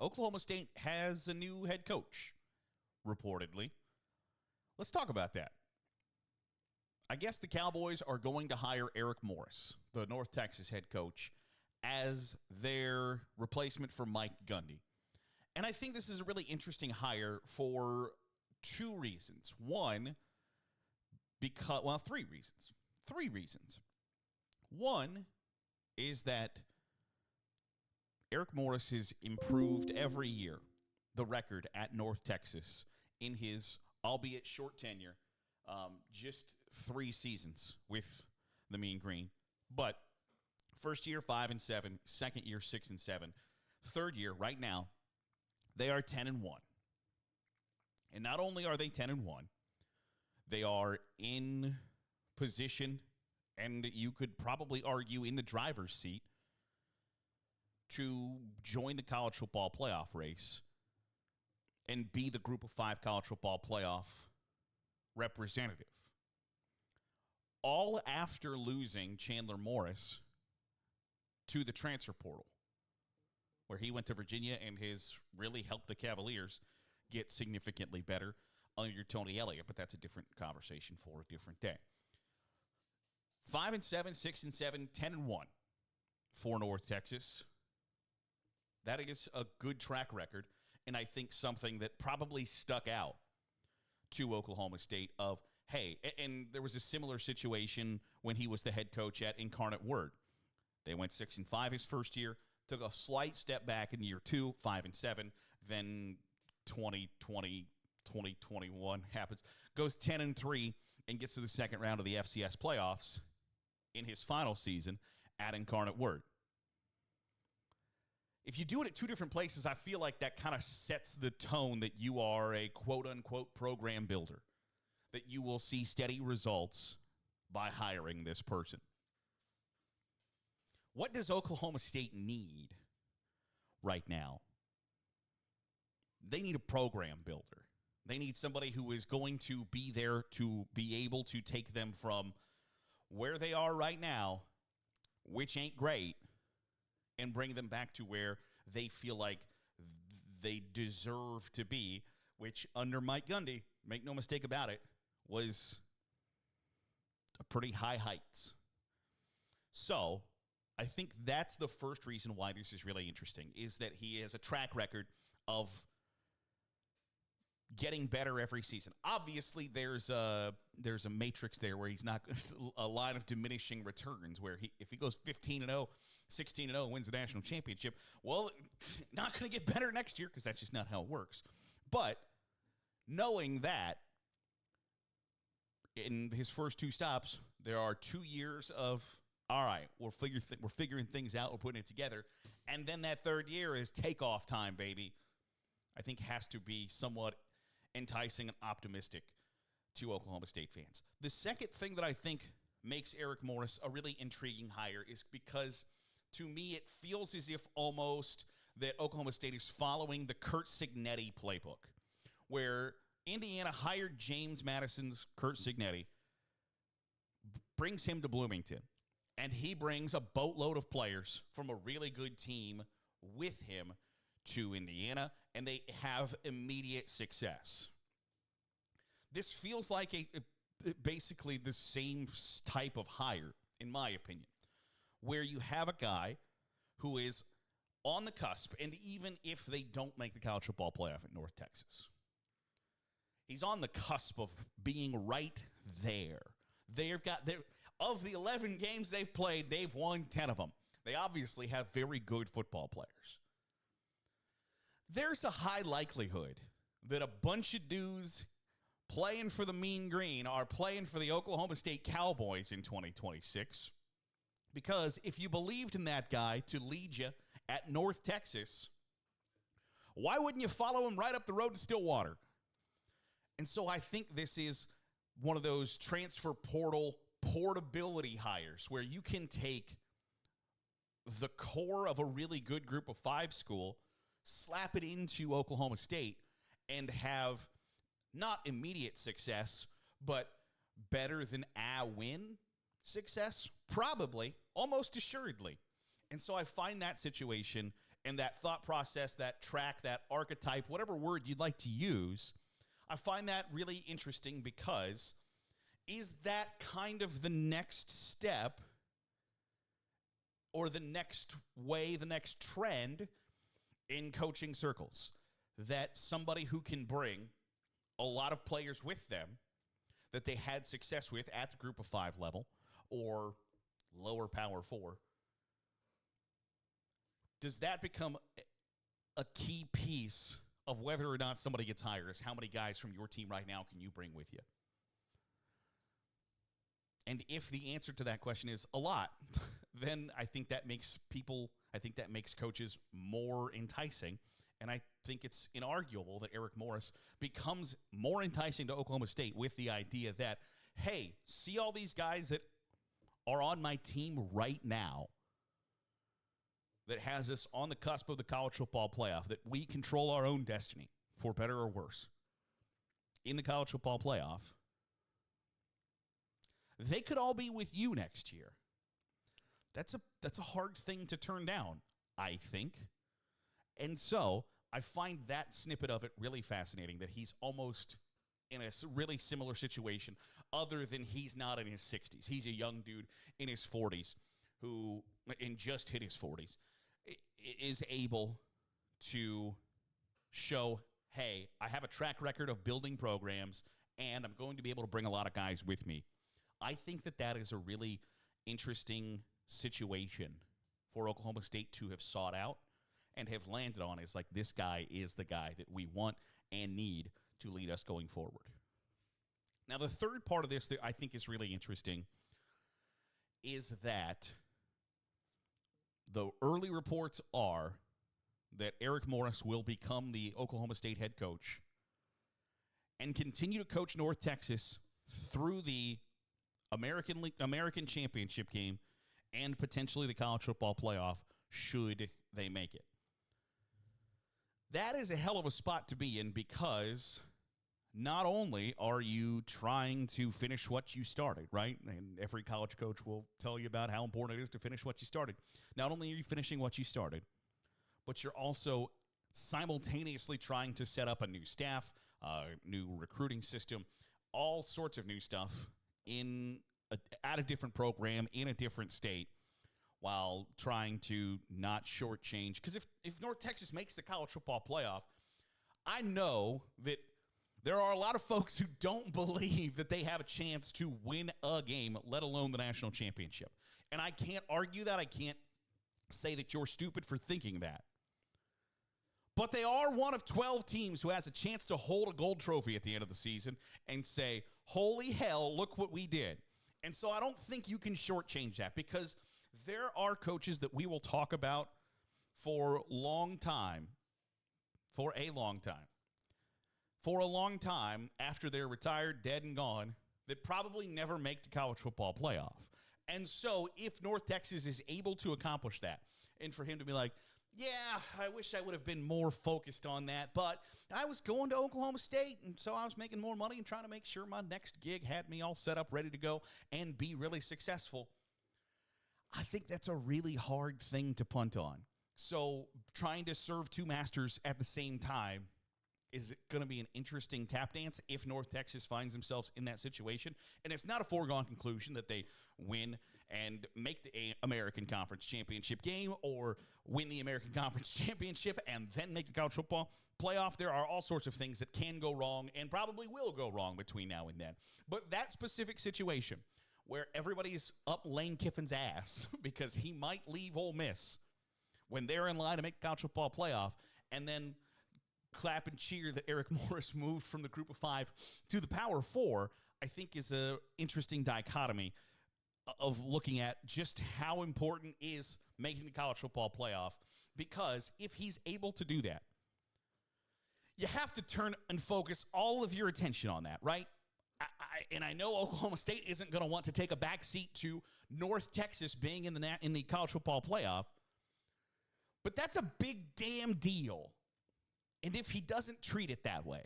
Oklahoma State has a new head coach, reportedly. Let's talk about that. I guess the Cowboys are going to hire Eric Morris, the North Texas head coach, as their replacement for Mike Gundy. And I think this is a really interesting hire for two reasons. One, three reasons. Three reasons. One is that Eric Morris has improved every year the record at North Texas in his, albeit short tenure, just 3 seasons with the Mean Green. But first year, 5-7. Second year, 6-7. Third year, right now, they are 10-1. And not only are they 10-1, they are in position, and you could probably argue in the driver's seat, to join the college football playoff race and be the Group of 5 college football playoff representative. All after losing Chandler Morris to the transfer portal, where he went to Virginia and has really helped the Cavaliers get significantly better under Tony Elliott, but that's a different conversation for a different day. 5-7, 6-7, 10-1 for North Texas. That is a good track record, and I think something that probably stuck out to Oklahoma State of, hey, and there was a similar situation when he was the head coach at Incarnate Word. They went 6-5 his first year, took a slight step back in year 2, 5-7, then 2021 happens, goes 10-3 and gets to the second round of the FCS playoffs in his final season at Incarnate Word. If you do it at 2 different places, I feel like that kind of sets the tone that you are a quote-unquote program builder, that you will see steady results by hiring this person. What does Oklahoma State need right now? They need a program builder. They need somebody who is going to be there to be able to take them from where they are right now, which ain't great, and bring them back to where they feel like they deserve to be, which under Mike Gundy, make no mistake about it, was a pretty high heights. So I think that's the first reason why this is really interesting, is that he has a track record of getting better every season. Obviously, there's a matrix there where he's not a line of diminishing returns, where if he goes 15-0, 16-0, wins the national championship, well, not going to get better next year because that's just not how it works. But knowing that in his first 2 stops, there are 2 years of, all right, we're figuring things out, we're putting it together, and then that third year is takeoff time, baby. I think has to be somewhat enticing and optimistic to Oklahoma State fans. The second thing that I think makes Eric Morris a really intriguing hire is because, to me, it feels as if almost that Oklahoma State is following the Curt Cignetti playbook, where Indiana hired James Madison's Curt Cignetti, brings him to Bloomington, and he brings a boatload of players from a really good team with him to Indiana, and they have immediate success. This feels like basically the same type of hire, in my opinion, where you have a guy who is on the cusp, and even if they don't make the college football playoff at North Texas, he's on the cusp of being right there. Of the 11 games they've played, they've won 10 of them. They obviously have very good football players. There's a high likelihood that a bunch of dudes playing for the Mean Green are playing for the Oklahoma State Cowboys in 2026. Because if you believed in that guy to lead you at North Texas, why wouldn't you follow him right up the road to Stillwater? And so I think this is one of those transfer portal portability hires where you can take the core of a really good Group of 5 school, slap it into Oklahoma State, and have not immediate success, but better than a win success, probably, almost assuredly. And so I find that situation and that thought process, that track, that archetype, whatever word you'd like to use, I find that really interesting because is that kind of the next step or the next way, the next trend in coaching circles? That somebody who can bring a lot of players with them that they had success with at the group of 5 level or lower power 4, does that become a key piece of whether or not somebody gets hired? Is how many guys from your team right now can you bring with you? And if the answer to that question is a lot, then I think that makes coaches more enticing. And I think it's inarguable that Eric Morris becomes more enticing to Oklahoma State with the idea that, hey, see all these guys that are on my team right now that has us on the cusp of the college football playoff, that we control our own destiny, for better or worse, in the college football playoff. They could all be with you next year. That's a hard thing to turn down, I think. And so I find that snippet of it really fascinating, that he's almost in a really similar situation, other than he's not in his 60s. He's a young dude in his 40s who, and just hit his 40s, is able to show, hey, I have a track record of building programs, and I'm going to be able to bring a lot of guys with me. I think that is a really interesting situation for Oklahoma State to have sought out and have landed on. Is like, this guy is the guy that we want and need to lead us going forward. Now, the third part of this that I think is really interesting is that the early reports are that Eric Morris will become the Oklahoma State head coach and continue to coach North Texas through the American Championship game and potentially the college football playoff, should they make it. That is a hell of a spot to be in, because not only are you trying to finish what you started, right? And every college coach will tell you about how important it is to finish what you started. Not only are you finishing what you started, but you're also simultaneously trying to set up a new staff, new recruiting system, all sorts of new stuff at a different program in a different state, while trying to not shortchange. Because if North Texas makes the college football playoff, I know that there are a lot of folks who don't believe that they have a chance to win a game, let alone the national championship. And I can't argue that. I can't say that you're stupid for thinking that. But they are one of 12 teams who has a chance to hold a gold trophy at the end of the season and say, holy hell, look what we did. And so I don't think you can shortchange that, because there are coaches that we will talk about for a long time after they're retired, dead, and gone, that probably never make the college football playoff. And so if North Texas is able to accomplish that, and for him to be like, yeah, I wish I would have been more focused on that, but I was going to Oklahoma State, and so I was making more money and trying to make sure my next gig had me all set up, ready to go, and be really successful. I think that's a really hard thing to punt on. So trying to serve two masters at the same time is going to be an interesting tap dance if North Texas finds themselves in that situation. And it's not a foregone conclusion that they win and make the American Conference Championship game, or win the American Conference Championship and then make the college football playoff. There are all sorts of things that can go wrong and probably will go wrong between now and then. But that specific situation where everybody's up Lane Kiffin's ass because he might leave Ole Miss when they're in line to make the college football playoff, and then clap and cheer that Eric Morris moved from the group of 5 to the power 4, I think is an interesting dichotomy of looking at just how important is making the college football playoff. Because if he's able to do that, you have to turn and focus all of your attention on that, right? I know Oklahoma State isn't going to want to take a back seat to North Texas being in the college football playoff, but that's a big damn deal. And if he doesn't treat it that way,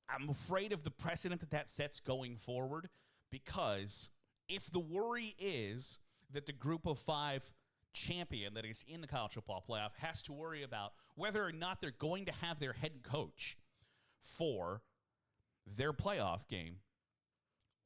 I'm afraid of the precedent that sets going forward, because if the worry is that the group of 5 champion that is in the college football playoff has to worry about whether or not they're going to have their head coach for their playoff game,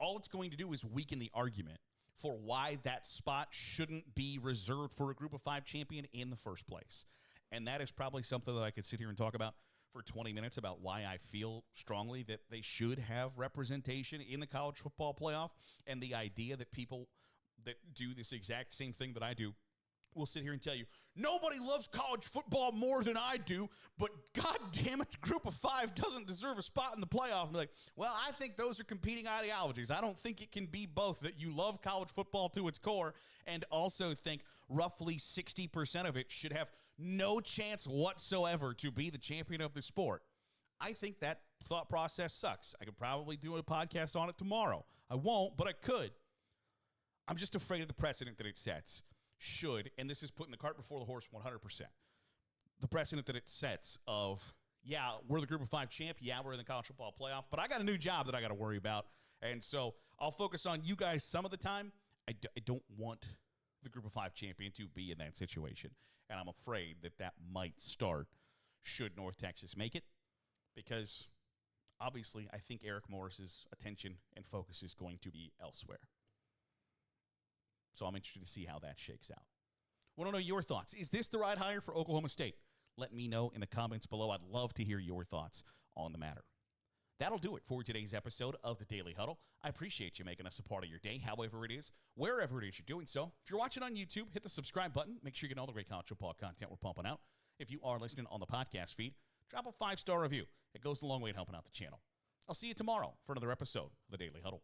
all it's going to do is weaken the argument for why that spot shouldn't be reserved for a group of 5 champion in the first place. And that is probably something that I could sit here and talk about for 20 minutes about why I feel strongly that they should have representation in the college football playoff, and the idea that people that do this exact same thing that I do will sit here and tell you, nobody loves college football more than I do, but God damn it, the group of 5 doesn't deserve a spot in the playoff. And be like, well, I think those are competing ideologies. I don't think it can be both, that you love college football to its core and also think roughly 60% of it should have no chance whatsoever to be the champion of the sport. I think that thought process sucks. I could probably do a podcast on it tomorrow. I won't, but I could. I'm just afraid of the precedent that it sets. Should, and this is putting the cart before the horse 100%, the precedent that it sets of, yeah, we're the group of 5 champ, yeah, we're in the college football playoff, but I got a new job that I got to worry about, and so I'll focus on you guys some of the time. I don't want the group of 5 champion to be in that situation, and I'm afraid that that might start should North Texas make it, because obviously I think Eric Morris's attention and focus is going to be elsewhere. So I'm interested to see how that shakes out. Want to know your thoughts. Is this the right hire for Oklahoma State? Let me know in the comments below. I'd love to hear your thoughts on the matter. That'll do it for today's episode of the Daily Huddle. I appreciate you making us a part of your day, however it is, wherever it is you're doing so. If you're watching on YouTube, hit the subscribe button. Make sure you get all the great college football content we're pumping out. If you are listening on the podcast feed, drop a 5-star review. It goes a long way in helping out the channel. I'll see you tomorrow for another episode of the Daily Huddle.